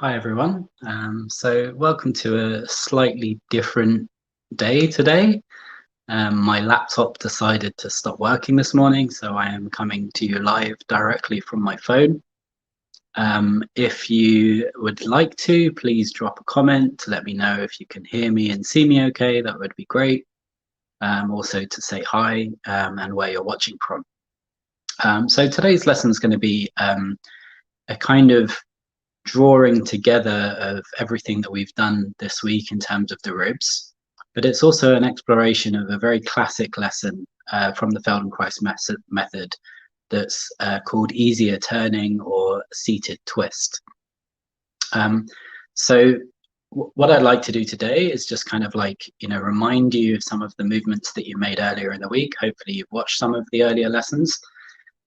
Hi everyone. So welcome to a slightly different day today. My laptop decided to stop working this morning, so I am coming to you live directly from my phone. If you would like to, please drop a comment to let me know if you can hear me and see me okay. That would be great. Also to say hi and where you're watching from. So today's lesson is going to be a kind of drawing together of everything that we've done this week in terms of the ribs, but it's also an exploration of a very classic lesson from the Feldenkrais method that's called easier turning or seated twist. So what I'd like to do today is just kind of like, remind you of some of the movements that you made earlier in the week. Hopefully you've watched some of the earlier lessons.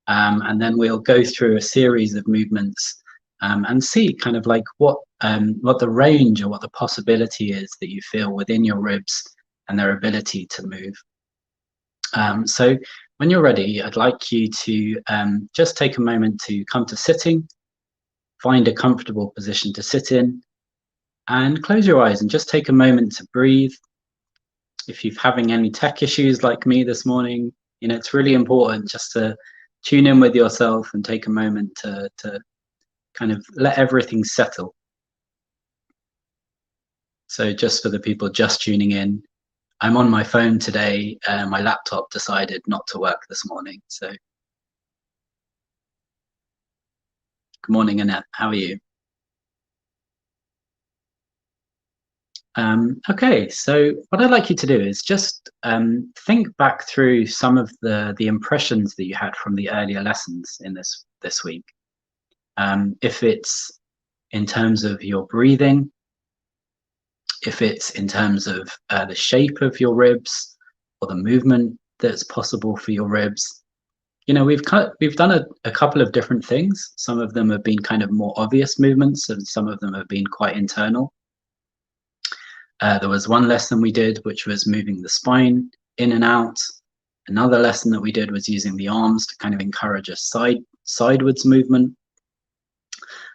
And then we'll go through a series of movements and see kind of like what the range or what the possibility is that you feel within your ribs and their ability to move. So when you're ready, I'd like you to just take a moment to come to sitting, find a comfortable position to sit in, and close your eyes and just take a moment to breathe. If you're having any tech issues like me this morning, it's really important just to tune in with yourself and take a moment to kind of let everything settle. So just for the people just tuning in, I'm on my phone today. My laptop decided not to work this morning. So good morning, Annette. How are you? Okay, so what I'd like you to do is just think back through some of the impressions that you had from the earlier lessons in this week. If it's in terms of your breathing, if it's in terms of the shape of your ribs or the movement that's possible for your ribs. We've done a couple of different things. Some of them have been kind of more obvious movements and some of them have been quite internal. There was one lesson we did, which was moving the spine in and out. Another lesson that we did was using the arms to kind of encourage a sidewards movement.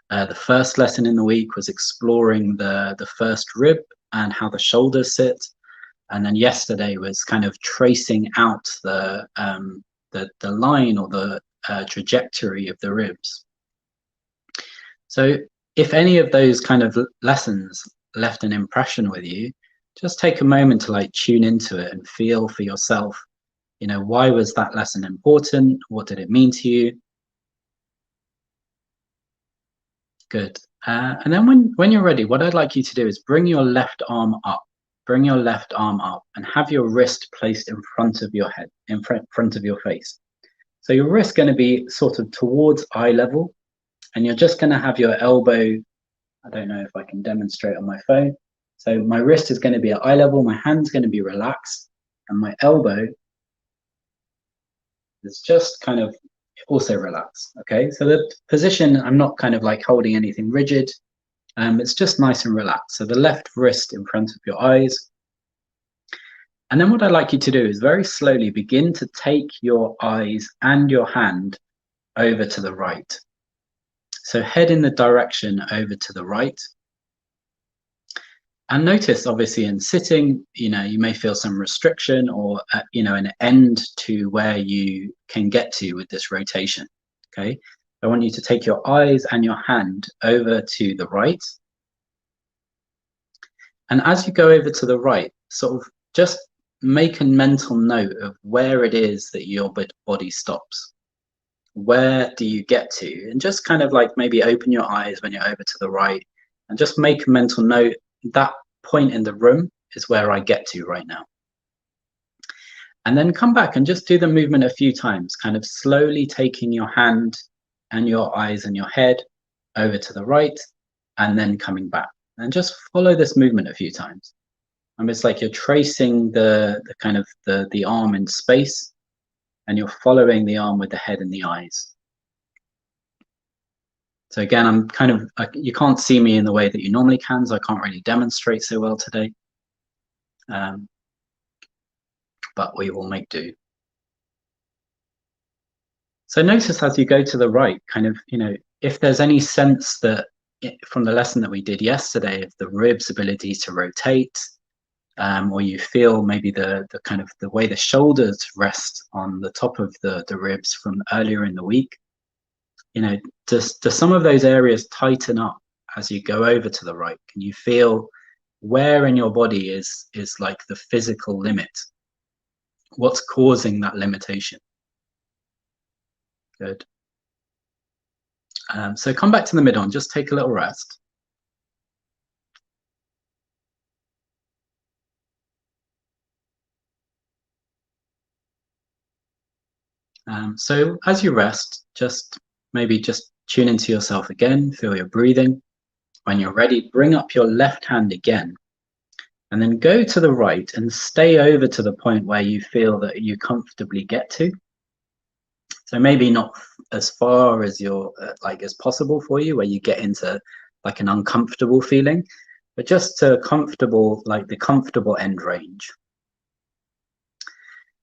The first lesson in the week was exploring the first rib and how the shoulders sit. And then yesterday was kind of tracing out the line or the trajectory of the ribs. So if any of those kind of lessons left an impression with you, just take a moment to like tune into it and feel for yourself, why was that lesson important? What did it mean to you? Good. And then when you're ready, what I'd like you to do is bring your left arm up. Bring your left arm up and have your wrist placed in front of your head, in front of your face. So your wrist going to be sort of towards eye level, and you're just going to have your elbow. I don't know if I can demonstrate on my phone. So my wrist is going to be at eye level, my hand's going to be relaxed, and my elbow is just kind of also relaxed. Okay, so the position, I'm not kind of like holding anything rigid. It's just nice and relaxed. So the left wrist in front of your eyes. And then what I'd like you to do is very slowly begin to take your eyes and your hand over to the right. So head in the direction over to the right. And notice, obviously, in sitting, you may feel some restriction or, an end to where you can get to with this rotation. Okay. I want you to take your eyes and your hand over to the right. And as you go over to the right, sort of just make a mental note of where it is that your body stops. Where do you get to? And just kind of like maybe open your eyes when you're over to the right and just make a mental note. That point in the room is where I get to right now. And then come back and just do the movement a few times, kind of slowly taking your hand and your eyes and your head over to the right and then coming back. And just follow this movement a few times. And it's like you're tracing the kind of the arm in space, and you're following the arm with the head and the eyes. So again, I'm kind of, you can't see me in the way that you normally can, so I can't really demonstrate so well today. But we will make do. So notice as you go to the right, kind of, if there's any sense that, from the lesson that we did yesterday of the ribs' ability to rotate, or you feel maybe the kind of the way the shoulders rest on the top of the ribs from earlier in the week, does some of those areas tighten up as you go over to the right? Can you feel where in your body is like the physical limit? What's causing that limitation? Good. So come back to the middle and just take a little rest. So as you rest, maybe just tune into yourself again, feel your breathing. When you're ready, bring up your left hand again, and then go to the right and stay over to the point where you feel that you comfortably get to. So maybe not as far as you're as possible for you, where you get into like an uncomfortable feeling, but just to comfortable, like the comfortable end range.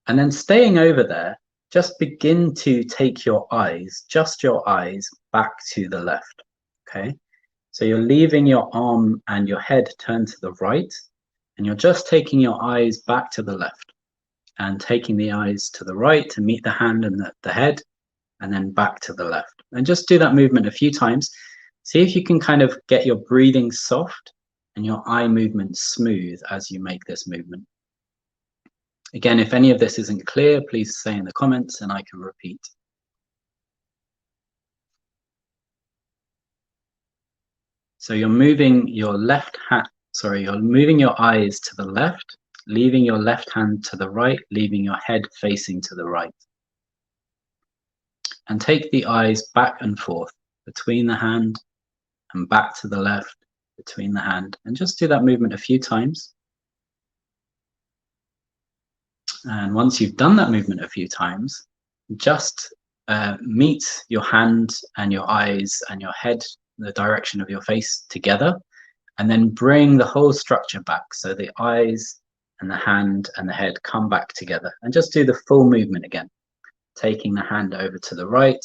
And then staying over there, just begin to take your eyes, just your eyes, back to the left. Okay. So you're leaving your arm and your head turned to the right, and you're just taking your eyes back to the left and taking the eyes to the right to meet the hand and the head, and then back to the left. And just do that movement a few times. See if you can kind of get your breathing soft and your eye movement smooth as you make this movement. Again, if any of this isn't clear, please say in the comments and I can repeat. So you're moving your you're moving your eyes to the left, leaving your left hand to the right, leaving your head facing to the right. And take the eyes back and forth between the hand and back to the left, between the hand, and just do that movement a few times. And once you've done that movement a few times, just meet your hand and your eyes and your head, the direction of your face together, and then bring the whole structure back. So the eyes and the hand and the head come back together, and just do the full movement again. Taking the hand over to the right,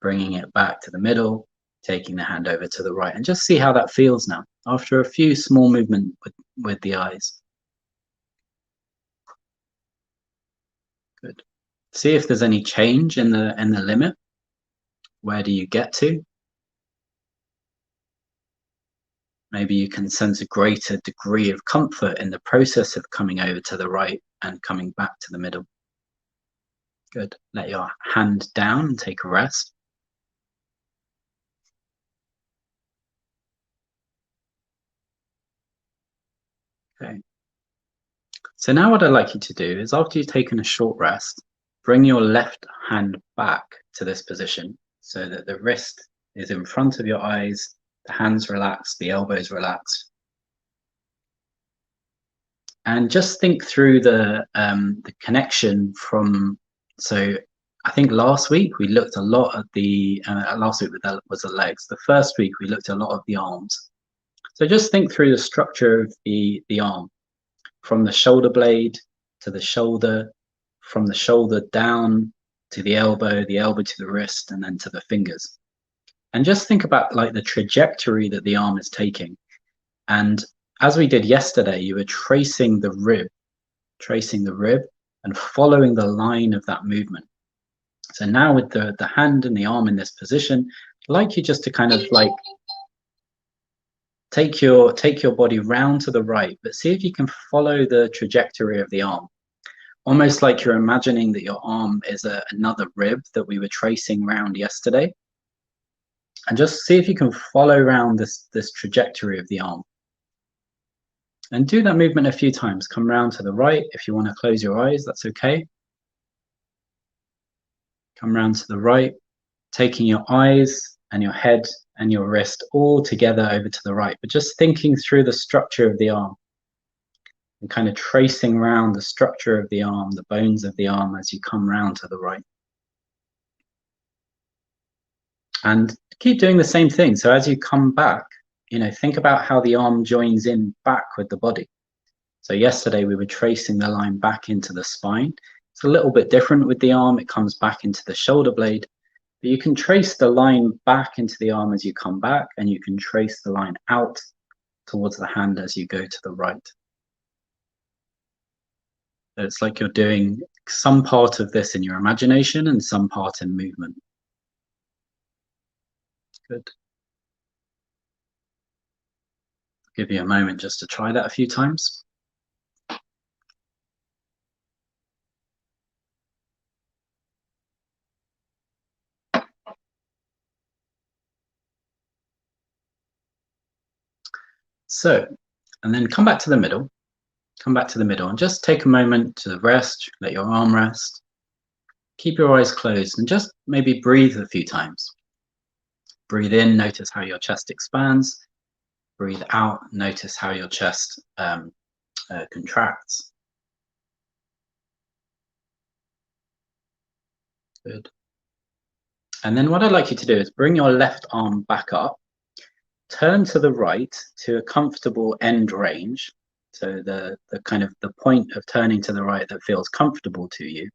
bringing it back to the middle, taking the hand over to the right, and just see how that feels now after a few small movements with the eyes. Good. See if there's any change in the limit. Where do you get to? Maybe you can sense a greater degree of comfort in the process of coming over to the right and coming back to the middle. Good. Let your hand down and take a rest. Okay. So now what I'd like you to do is, after you've taken a short rest, bring your left hand back to this position so that the wrist is in front of your eyes, the hands relaxed, the elbows relaxed. And just think through the connection from, so I think last week we looked a lot at last week was the legs. The first week we looked a lot of the arms. So just think through the structure of the arm, from the shoulder blade to the shoulder, from the shoulder down to the elbow to the wrist, and then to the fingers. And just think about like the trajectory that the arm is taking. And as we did yesterday, you were tracing the rib and following the line of that movement. So now with the hand and the arm in this position, I'd like you just to kind of like take your body round to the right, but see if you can follow the trajectory of the arm. Almost like you're imagining that your arm is another rib that we were tracing round yesterday. And just see if you can follow around this trajectory of the arm. And do that movement a few times. Come round to the right. If you want to close your eyes, that's okay. Come round to the right, taking your eyes and your head and your wrist all together over to the right, but just thinking through the structure of the arm and kind of tracing around the structure of the arm, the bones of the arm as you come round to the right. And keep doing the same thing. So as you come back, think about how the arm joins in back with the body. So yesterday we were tracing the line back into the spine. It's a little bit different with the arm. It comes back into the shoulder blade. But you can trace the line back into the arm as you come back, and you can trace the line out towards the hand as you go to the right. So it's like you're doing some part of this in your imagination and some part in movement. Good. I'll give you a moment just to try that a few times. So, and then come back to the middle. Come back to the middle and just take a moment to rest, let your arm rest. Keep your eyes closed and just maybe breathe a few times. Breathe in, notice how your chest expands. Breathe out, notice how your chest contracts. Good. And then what I'd like you to do is bring your left arm back up, turn to the right to a comfortable end range. So the kind of the point of turning to the right that feels comfortable to you.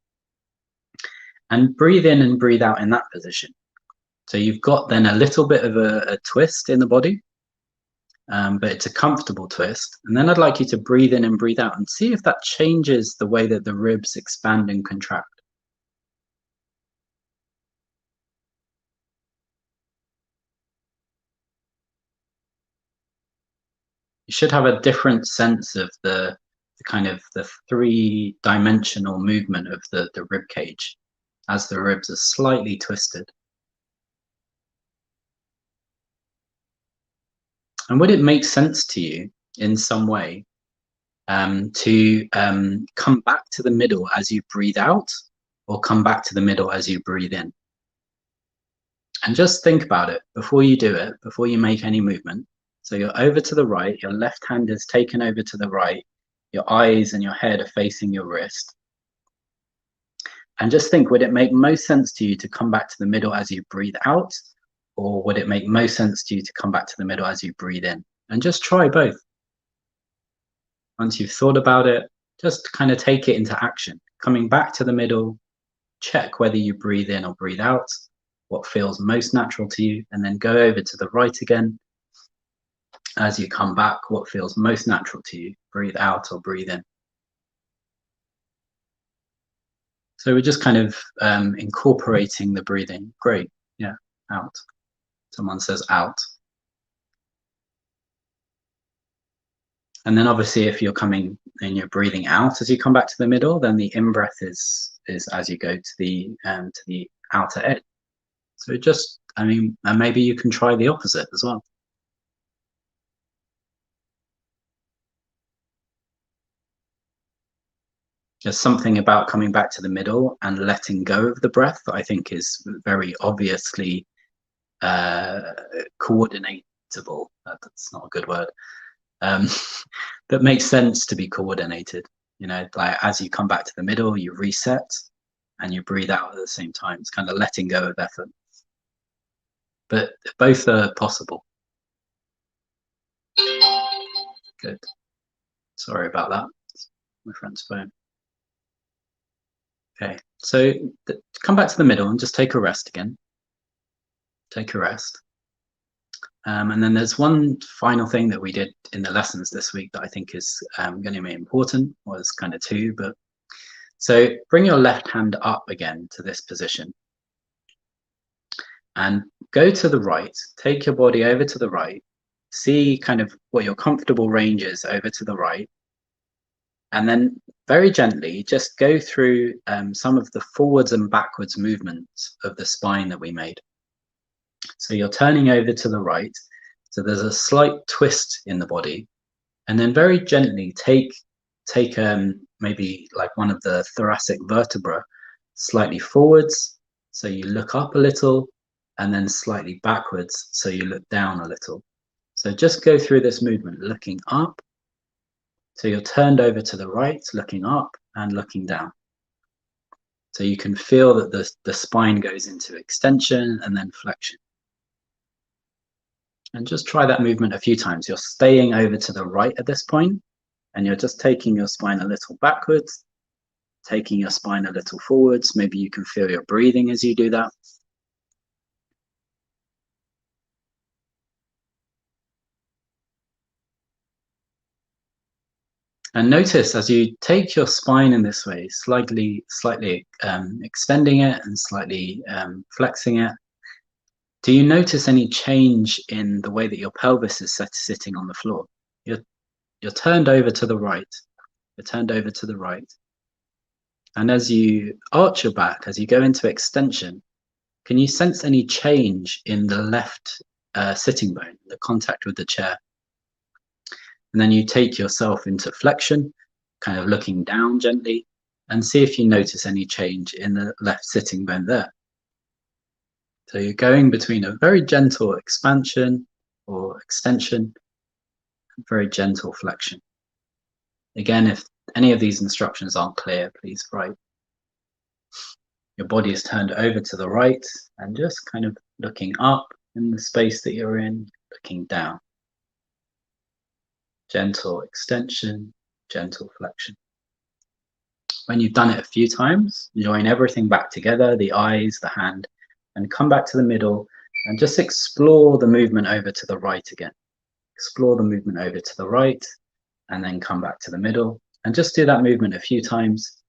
And breathe in and breathe out in that position. So you've got then a little bit of a twist in the body, but it's a comfortable twist. And then I'd like you to breathe in and breathe out and see if that changes the way that the ribs expand and contract. You should have a different sense of the kind of the three-dimensional movement of the rib cage as the ribs are slightly twisted. And would it make sense to you in some way to come back to the middle as you breathe out, or come back to the middle as you breathe in? And just think about it before you do it, before you make any movement. So you're over to the right, your left hand is taken over to the right, your eyes and your head are facing your wrist. And just think, would it make most sense to you to come back to the middle as you breathe out? Or would it make most sense to you to come back to the middle as you breathe in? And just try both. Once you've thought about it, just kind of take it into action. Coming back to the middle, check whether you breathe in or breathe out, what feels most natural to you, and then go over to the right again. As you come back, what feels most natural to you, breathe out or breathe in. So we're just kind of incorporating the breathing. Great, yeah, out. Someone says out. And then obviously if you're coming and you're breathing out as you come back to the middle, then the in-breath is as you go to the outer edge. So just, I mean, and maybe you can try the opposite as well. There's something about coming back to the middle and letting go of the breath that I think is very obviously coordinatable. That's not a good word. That makes sense to be coordinated. You know, like as you come back to the middle, you reset and you breathe out at the same time. It's kind of letting go of effort. But both are possible. Good. Sorry about that. It's my friend's phone. Okay, so come back to the middle and just take a rest again. Take a rest. And then there's one final thing that we did in the lessons this week that I think is going to be important, or it's kind of two, but so bring your left hand up again to this position and go to the right, take your body over to the right, see kind of what your comfortable range is over to the right, and then very gently just go through some of the forwards and backwards movements of the spine that we made. So you're turning over to the right. So there's a slight twist in the body. And then very gently take maybe like one of the thoracic vertebra slightly forwards. So you look up a little, and then slightly backwards. So you look down a little. So just go through this movement, looking up. So you're turned over to the right, looking up and looking down. So you can feel that the spine goes into extension and then flexion. And just try that movement a few times. You're staying over to the right at this point, and you're just taking your spine a little backwards, taking your spine a little forwards. Maybe you can feel your breathing as you do that. And notice as you take your spine in this way, slightly extending it and slightly flexing it, do you notice any change in the way that your pelvis is sitting on the floor? You're turned over to the right. You're turned over to the right. And as you arch your back, as you go into extension, can you sense any change in the left sitting bone, the contact with the chair? And then you take yourself into flexion, kind of looking down gently, and see if you notice any change in the left sitting bone there. So you're going between a very gentle expansion or extension, and very gentle flexion. Again, if any of these instructions aren't clear, please write. Your body is turned over to the right and just kind of looking up in the space that you're in, looking down. Gentle extension, gentle flexion. When you've done it a few times, join everything back together, the eyes, the hand, and come back to the middle and just explore the movement over to the right again. Explore the movement over to the right and then come back to the middle and just do that movement a few times,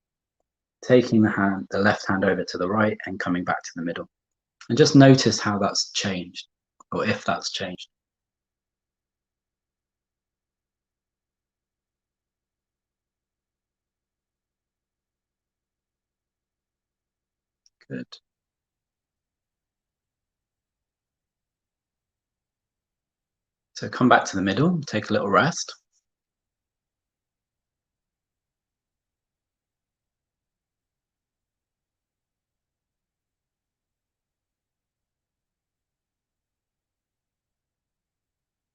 taking the left hand over to the right and coming back to the middle. And just notice how that's changed, or if that's changed. Good. So come back to the middle, take a little rest.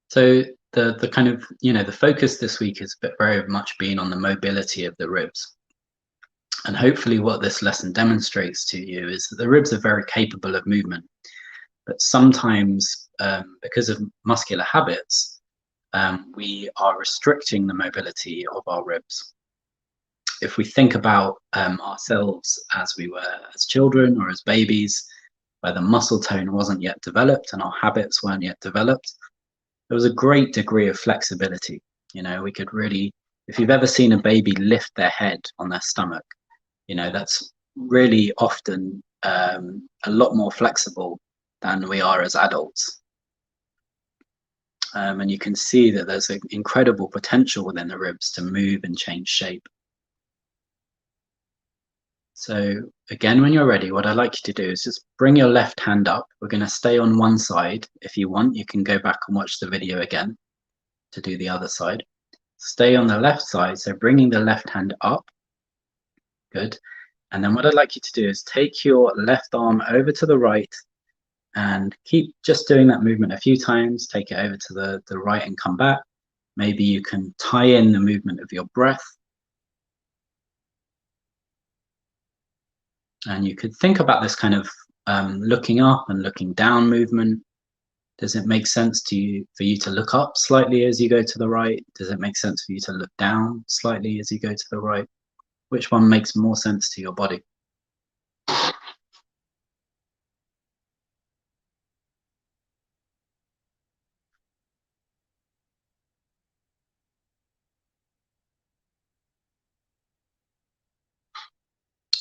So the kind of, the focus this week has very much been on the mobility of the ribs. And hopefully what this lesson demonstrates to you is that the ribs are very capable of movement. But sometimes, because of muscular habits, we are restricting the mobility of our ribs. If we think about ourselves as we were as children or as babies, where the muscle tone wasn't yet developed and our habits weren't yet developed, there was a great degree of flexibility. We could really, if you've ever seen a baby lift their head on their stomach, that's really often a lot more flexible than we are as adults. And you can see that there's an incredible potential within the ribs to move and change shape. So again, when you're ready, what I'd like you to do is just bring your left hand up. We're going to stay on one side. If you want, you can go back and watch the video again to do the other side. Stay on the left side, so bringing the left hand up. Good. And then what I'd like you to do is take your left arm over to the right and keep just doing that movement a few times. Take it over to the right and come back. Maybe you can tie in the movement of your breath. And you could think about this kind of looking up and looking down movement. Does it make sense for you to look up slightly as you go to the right? Does it make sense for you to look down slightly as you go to the right? Which one makes more sense to your body?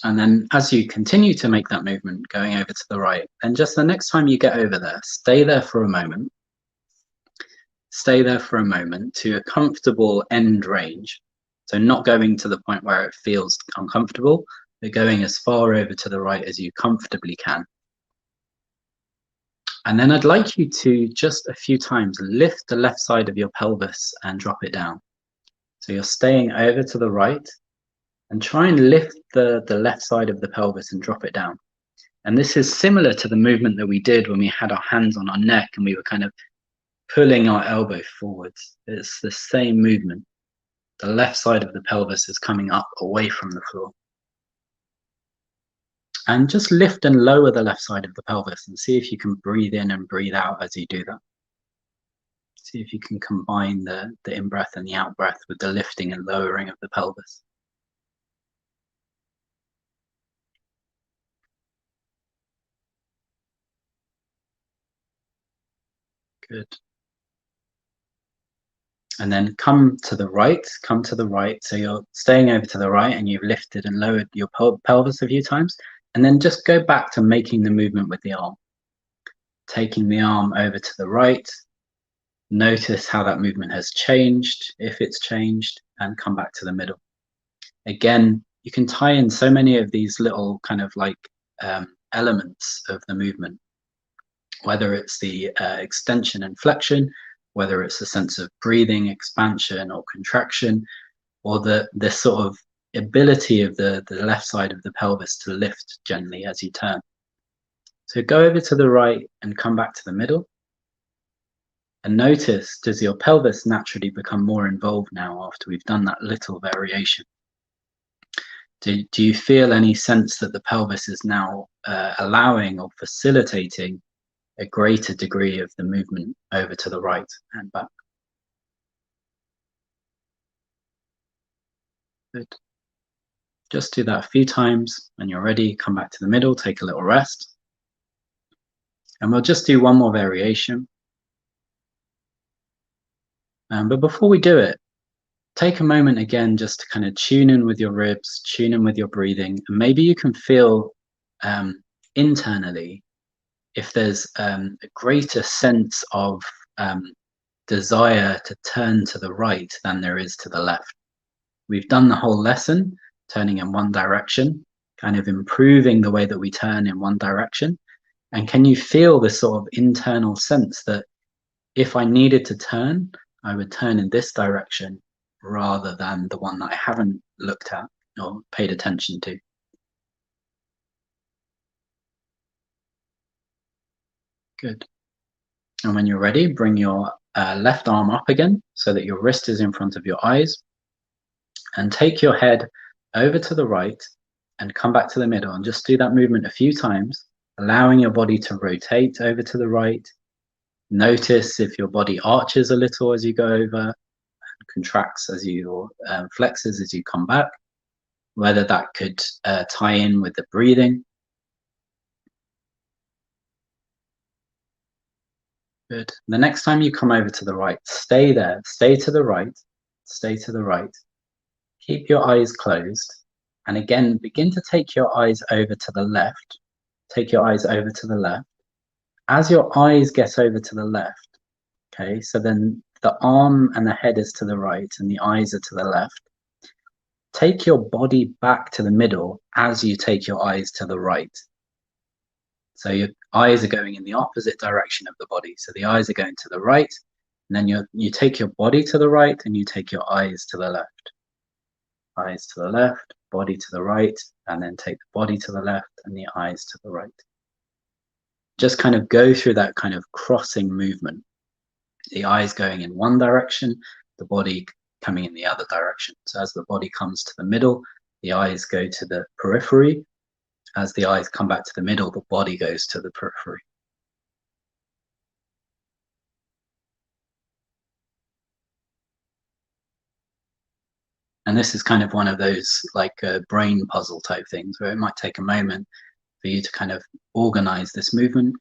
And then as you continue to make that movement going over to the right, then just the next time you get over there, stay there for a moment. Stay there for a moment to a comfortable end range. So not going to the point where it feels uncomfortable, but going as far over to the right as you comfortably can. And then I'd like you to just a few times lift the left side of your pelvis and drop it down. So you're staying over to the right and try and lift the left side of the pelvis and drop it down. And this is similar to the movement that we did when we had our hands on our neck and we were kind of pulling our elbow forwards. It's the same movement. The left side of the pelvis is coming up away from the floor. And just lift and lower the left side of the pelvis and see if you can breathe in and breathe out as you do that. See if you can combine the in-breath and the out-breath with the lifting and lowering of the pelvis. Good. And then come to the right, come to the right. So you're staying over to the right and you've lifted and lowered your pelvis a few times. And then just go back to making the movement with the arm. Taking the arm over to the right. Notice how that movement has changed, if it's changed, and come back to the middle. Again, you can tie in so many of these little kind of like elements of the movement, whether it's the extension and flexion, whether it's a sense of breathing, expansion or contraction, or the sort of ability of the left side of the pelvis to lift gently as you turn. So go over to the right and come back to the middle. And notice, does your pelvis naturally become more involved now after we've done that little variation? Do you feel any sense that the pelvis is now allowing or facilitating a greater degree of the movement over to the right and back? Good. Just do that a few times. When you're ready, come back to the middle, take a little rest. And we'll just do one more variation. But before we do it, take a moment again just to kind of tune in with your ribs, tune in with your breathing, and maybe you can feel internally if there's a greater sense of desire to turn to the right than there is to the left. We've done the whole lesson turning in one direction, kind of improving the way that we turn in one direction. And can you feel this sort of internal sense that if I needed to turn, I would turn in this direction rather than the one that I haven't looked at or paid attention to? Good. And when you're ready, bring your left arm up again so that your wrist is in front of your eyes. And take your head over to the right and come back to the middle and just do that movement a few times, allowing your body to rotate over to the right. Notice if your body arches a little as you go over, contracts as you flexes as you come back, whether that could tie in with the breathing. Good. The next time you come over to the right, stay there, stay to the right, stay to the right. Keep your eyes closed. And again, begin to take your eyes over to the left. Take your eyes over to the left. As your eyes get over to the left, okay, so then the arm and the head is to the right and the eyes are to the left. Take your body back to the middle as you take your eyes to the right. So your eyes are going in the opposite direction of the body. So the eyes are going to the right, and then you take your body to the right and you take your eyes to the left. Eyes to the left, body to the right, and then take the body to the left and the eyes to the right. Just kind of go through that kind of crossing movement. The eyes going in one direction, the body coming in the other direction. So as the body comes to the middle, the eyes go to the periphery. As the eyes come back to the middle, the body goes to the periphery. And this is kind of one of those like brain puzzle type things where it might take a moment for you to kind of organize this movement,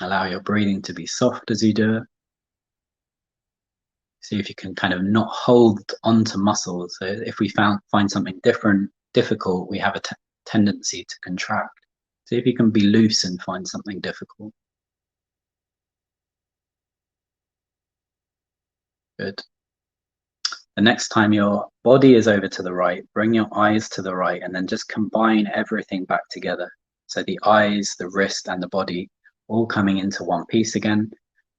allow your breathing to be soft as you do it. See if you can kind of not hold onto muscles. So if we find something difficult, we have a tendency to contract. See if you can be loose and find something difficult. Good. The next time your body is over to the right, bring your eyes to the right and then just combine everything back together. So the eyes, the wrist and the body all coming into one piece again.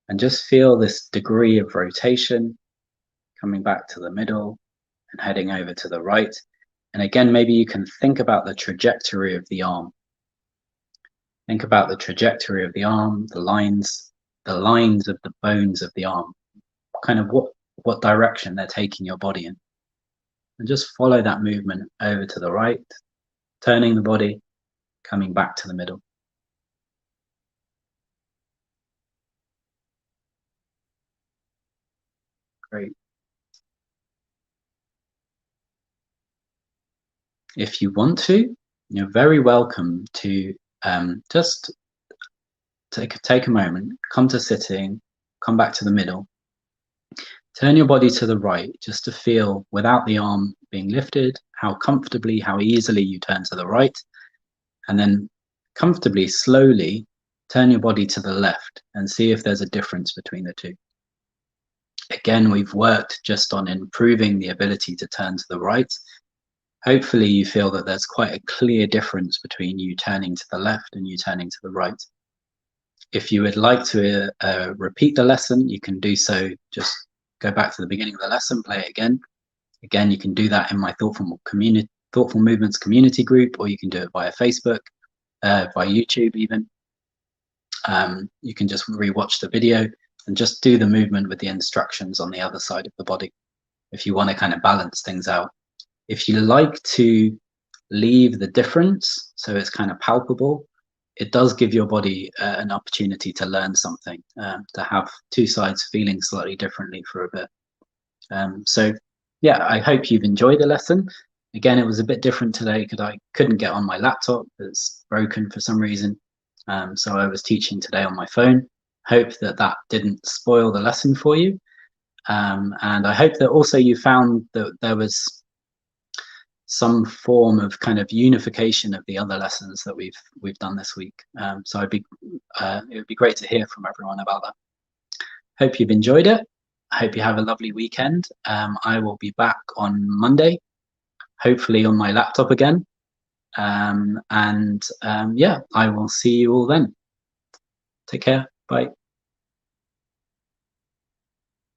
And just feel this degree of rotation coming back to the middle and heading over to the right. And again, maybe you can think about the trajectory of the arm. Think about the trajectory of the arm, the lines of the bones of the arm, kind of what direction they're taking your body in. And just follow that movement over to the right, turning the body, coming back to the middle. Great. If you want to, you're very welcome to just take a moment, come to sitting, come back to the middle. Turn your body to the right just to feel, without the arm being lifted, how comfortably, how easily you turn to the right. And then comfortably, slowly turn your body to the left and see if there's a difference between the two. Again, we've worked just on improving the ability to turn to the right. Hopefully you feel that there's quite a clear difference between you turning to the left and you turning to the right. If you would like to repeat the lesson, you can do so. Just go back to the beginning of the lesson, play it again. Again, you can do that in my Thoughtful Movements community group, or you can do it via Facebook, via YouTube even. You can just rewatch the video and just do the movement with the instructions on the other side of the body if you want to kind of balance things out. If you like to leave the difference so it's kind of palpable, it does give your body an opportunity to learn something, to have two sides feeling slightly differently for a bit. So yeah, I hope you've enjoyed the lesson. Again, it was a bit different today because I couldn't get on my laptop. It's broken for some reason. So I was teaching today on my phone. Hope that that didn't spoil the lesson for you. And I hope that also you found that there was some form of kind of unification of the other lessons that we've done this week. So it would be great to hear from everyone about that. Hope you've enjoyed it. I hope you have a lovely weekend. I will be back on Monday, hopefully on my laptop again. Yeah, I will see you all then. Take care. Bye.